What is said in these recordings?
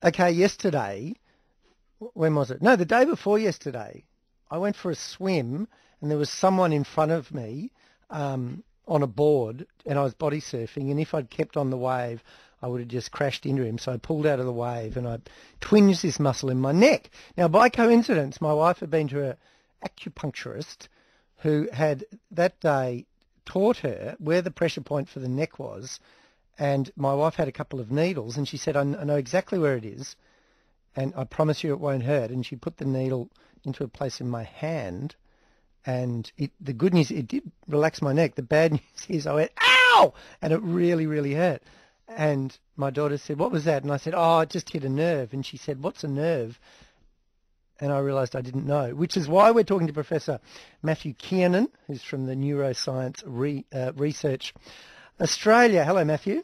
Okay, yesterday, when was it? No, the day before yesterday, I went for a swim and there was someone in front of me on a board and I was body surfing, and if I'd kept on the wave, I would have just crashed into him. So I pulled out of the wave and I twinged this muscle in my neck. Now, by coincidence, my wife had been to an acupuncturist who had that day taught her where the pressure point for the neck was, and my wife had a couple of needles and she said, I know exactly where it is and I promise you it won't hurt. And she put the needle into a place in my hand, and the good news, it did relax my neck. The bad news is I went, ow! And it really, really hurt. And my daughter said, what was that? And I said, oh, it just hit a nerve. And she said, what's a nerve? And I realised I didn't know, which is why we're talking to Professor Matthew Kiernan, who's from the Neuroscience Research Australia. Hello, Matthew.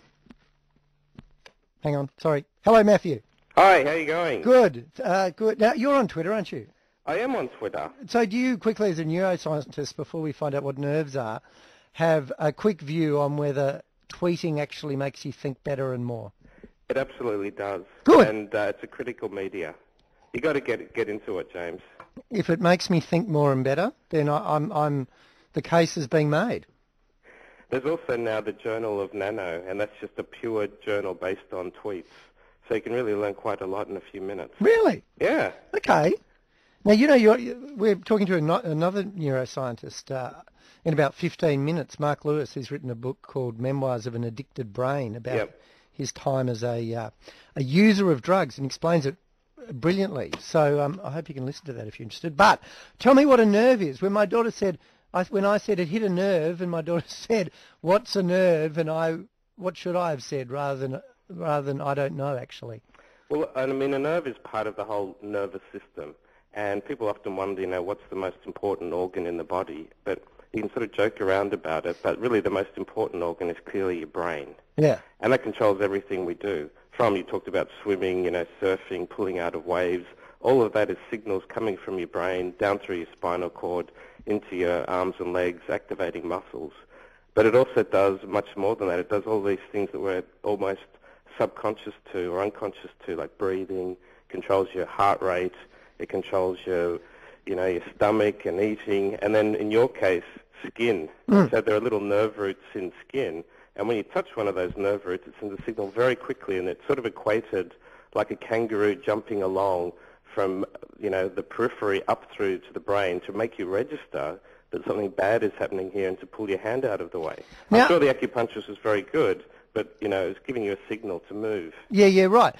Hang on, sorry. Hello, Matthew. Hi, how you going? Good, good. Now, you're on Twitter, aren't you? I am on Twitter. So do you, quickly as a neuroscientist, before we find out what nerves are, have a quick view on whether tweeting actually makes you think better and more? It absolutely does. Good. And it's a critical media. You got to get into it, James. If it makes me think more and better, then the case is being made. There's also now the Journal of Nano, and that's just a pure journal based on tweets. So you can really learn quite a lot in a few minutes. Really? Yeah. Okay. Now, we're talking to another neuroscientist in about 15 minutes, Mark Lewis, who's written a book called Memoirs of an Addicted Brain about his time as a user of drugs, and explains it brilliantly. So I hope you can listen to that if you're interested. But tell me what a nerve is. When my daughter said, when I said it hit a nerve, and my daughter said, what's a nerve? And what should I have said rather than I don't know, actually? Well, I mean, a nerve is part of the whole nervous system. And people often wonder, what's the most important organ in the body? But you can sort of joke around about it, but really the most important organ is clearly your brain. Yeah. And that controls everything we do. You talked about swimming, surfing, pulling out of waves. All of that is signals coming from your brain down through your spinal cord into your arms and legs, activating muscles. But it also does much more than that. It does all these things that we're almost subconscious to or unconscious to, like breathing, controls your heart rate, it controls your stomach and eating, and then in your case, skin. So there are little nerve roots in skin, and when you touch one of those nerve roots, it sends a signal very quickly, and it's sort of equated like a kangaroo jumping along from, the periphery up through to the brain to make you register that something bad is happening here and to pull your hand out of the way. Now, I'm sure the acupuncturist was very good, but, it's giving you a signal to move. Yeah, right.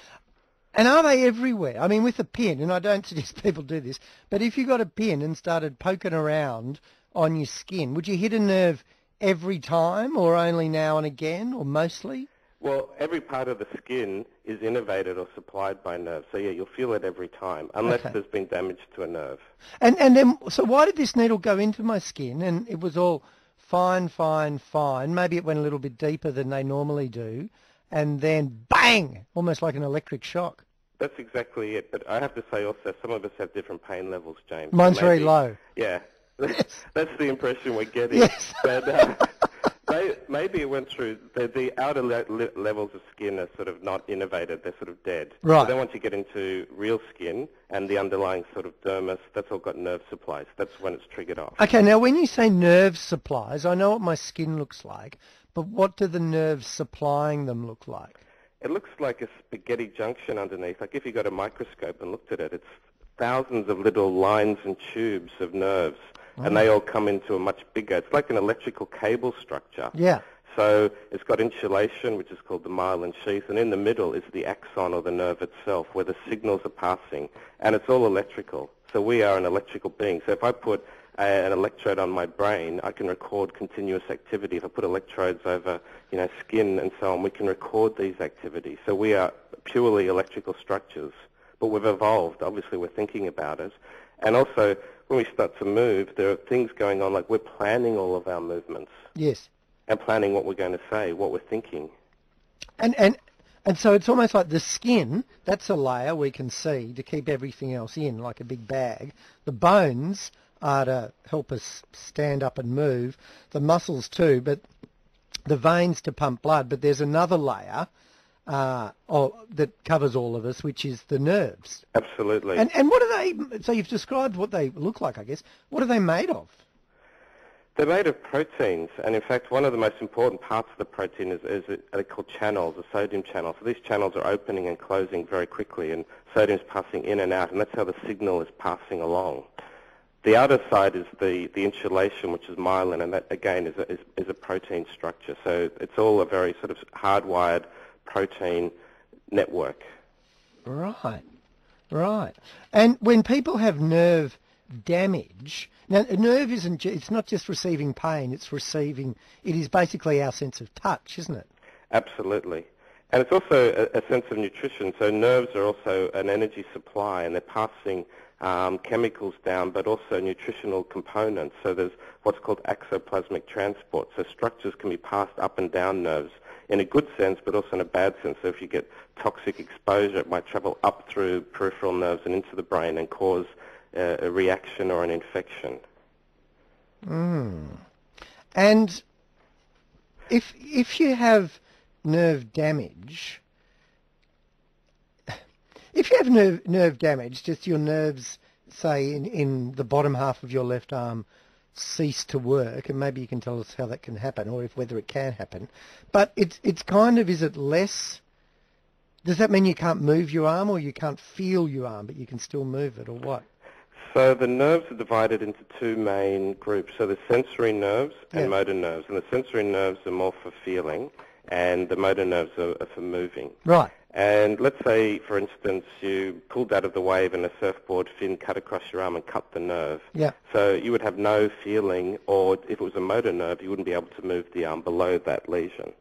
And are they everywhere? I mean, with a pin, and I don't suggest people do this, but if you got a pin and started poking around on your skin, would you hit a nerve every time, or only now and again, or mostly? Well, every part of the skin is innervated or supplied by nerves. So, yeah, you'll feel it every time, unless there's been damage to a nerve. And then, so why did this needle go into my skin? And it was all fine. Maybe it went a little bit deeper than they normally do. And then, bang, almost like an electric shock. That's exactly it. But I have to say also, some of us have different pain levels, James. Mine's very low. Yeah. That's the impression we're getting. Yes. But maybe it went through, the outer levels of skin are sort of not innervated, they're sort of dead. Right. So then once you get into real skin and the underlying sort of dermis, that's all got nerve supplies. That's when it's triggered off. Okay, now when you say nerve supplies, I know what my skin looks like, but what do the nerves supplying them look like? It looks like a spaghetti junction underneath. Like if you got a microscope and looked at it, it's thousands of little lines and tubes of nerves. And they all come into a much bigger, it's like an electrical cable structure. Yeah. So it's got insulation, which is called the myelin sheath, and in the middle is the axon or the nerve itself, where the signals are passing, and it's all electrical. So we are an electrical being. So if I put an electrode on my brain, I can record continuous activity. If I put electrodes over, skin and so on, we can record these activities. So we are purely electrical structures, but we've evolved. Obviously, we're thinking about it. And also, when we start to move, there are things going on, like we're planning all of our movements. Yes. And planning what we're going to say, what we're thinking. And so it's almost like the skin, that's a layer we can see to keep everything else in, like a big bag. The bones are to help us stand up and move. The muscles too, but the veins to pump blood. But there's another layer that covers all of us, which is the nerves. Absolutely. And what are they? So you've described what they look like, I guess. What are they made of? They're made of proteins, and in fact, one of the most important parts of the protein is they're called channels, the sodium channels. So these channels are opening and closing very quickly, and sodium's passing in and out, and that's how the signal is passing along. The outer side is the insulation, which is myelin, and that, again, is a protein structure. So it's all a very sort of hardwired protein network. Right, right. And when people have nerve damage, now a nerve it's not just receiving pain, it is basically our sense of touch, isn't it? Absolutely. And it's also a sense of nutrition. So nerves are also an energy supply, and they're passing chemicals down, but also nutritional components. So there's what's called axoplasmic transport. So structures can be passed up and down nerves in a good sense, but also in a bad sense. So if you get toxic exposure, it might travel up through peripheral nerves and into the brain and cause a reaction or an infection. And if you have nerve damage, just your nerves, say in the bottom half of your left arm, cease to work, and maybe you can tell us how that can happen, or whether it can happen. But it's kind of, is it less? Does that mean you can't move your arm, or you can't feel your arm, but you can still move it, or what? So the nerves are divided into two main groups. So there's sensory nerves and motor nerves. And the sensory nerves are more for feeling, and the motor nerves are for moving. Right. And let's say, for instance, you pulled out of the wave and a surfboard fin cut across your arm and cut the nerve. Yeah. So you would have no feeling, or if it was a motor nerve, you wouldn't be able to move the arm below that lesion.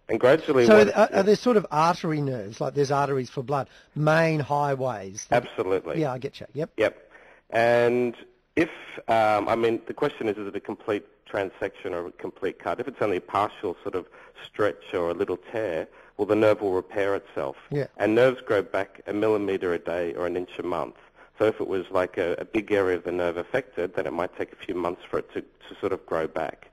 And gradually... So are there sort of artery nerves, like there's arteries for blood, main highways? Absolutely. Yeah, I get you. Yep. Yep. And if, the question is it a complete transection or a complete cut? If it's only a partial sort of stretch or a little tear, well, the nerve will repair itself. Yeah. And nerves grow back 1 millimetre a day or 1 inch a month. So if it was like a big area of the nerve affected, then it might take a few months for it to sort of grow back.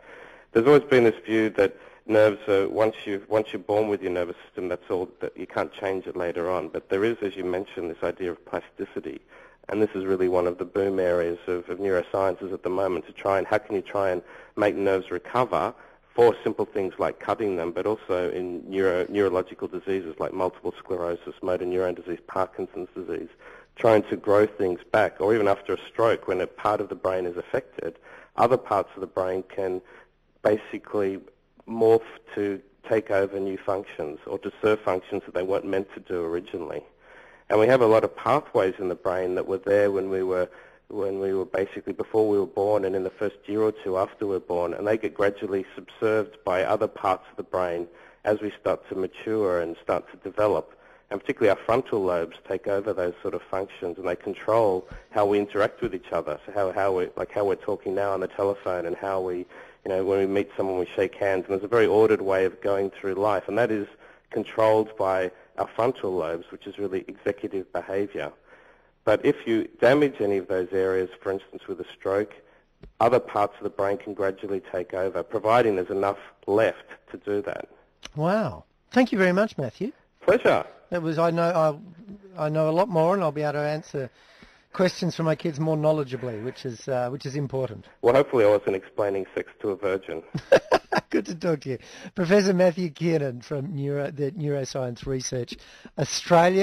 There's always been this view that nerves are, once you're born with your nervous system, that's all, that you can't change it later on. But there is, as you mentioned, this idea of plasticity. And this is really one of the boom areas of neurosciences at the moment, how can you try and make nerves recover for simple things like cutting them, but also in neurological diseases like multiple sclerosis, motor neurone disease, Parkinson's disease, trying to grow things back, or even after a stroke when a part of the brain is affected, other parts of the brain can basically morph to take over new functions or to serve functions that they weren't meant to do originally. And we have a lot of pathways in the brain that were there when we were basically before we were born and in the first year or two after we're born, and they get gradually subserved by other parts of the brain as we start to mature and start to develop. And particularly our frontal lobes take over those sort of functions, and they control how we interact with each other. So how we're talking now on the telephone, and how we, when we meet someone, we shake hands. And there's a very ordered way of going through life, and that is controlled by our frontal lobes, which is really executive behavior. But if you damage any of those areas, for instance with a stroke, other parts of the brain can gradually take over, providing there's enough left to do that. Wow. Thank you very much, Matthew. Pleasure. That was, I know a lot more, and I'll be able to answer questions from my kids more knowledgeably, which is important. Well, hopefully I wasn't explaining sex to a virgin. Good to talk to you. Professor Matthew Kiernan from the Neuroscience Research Australia.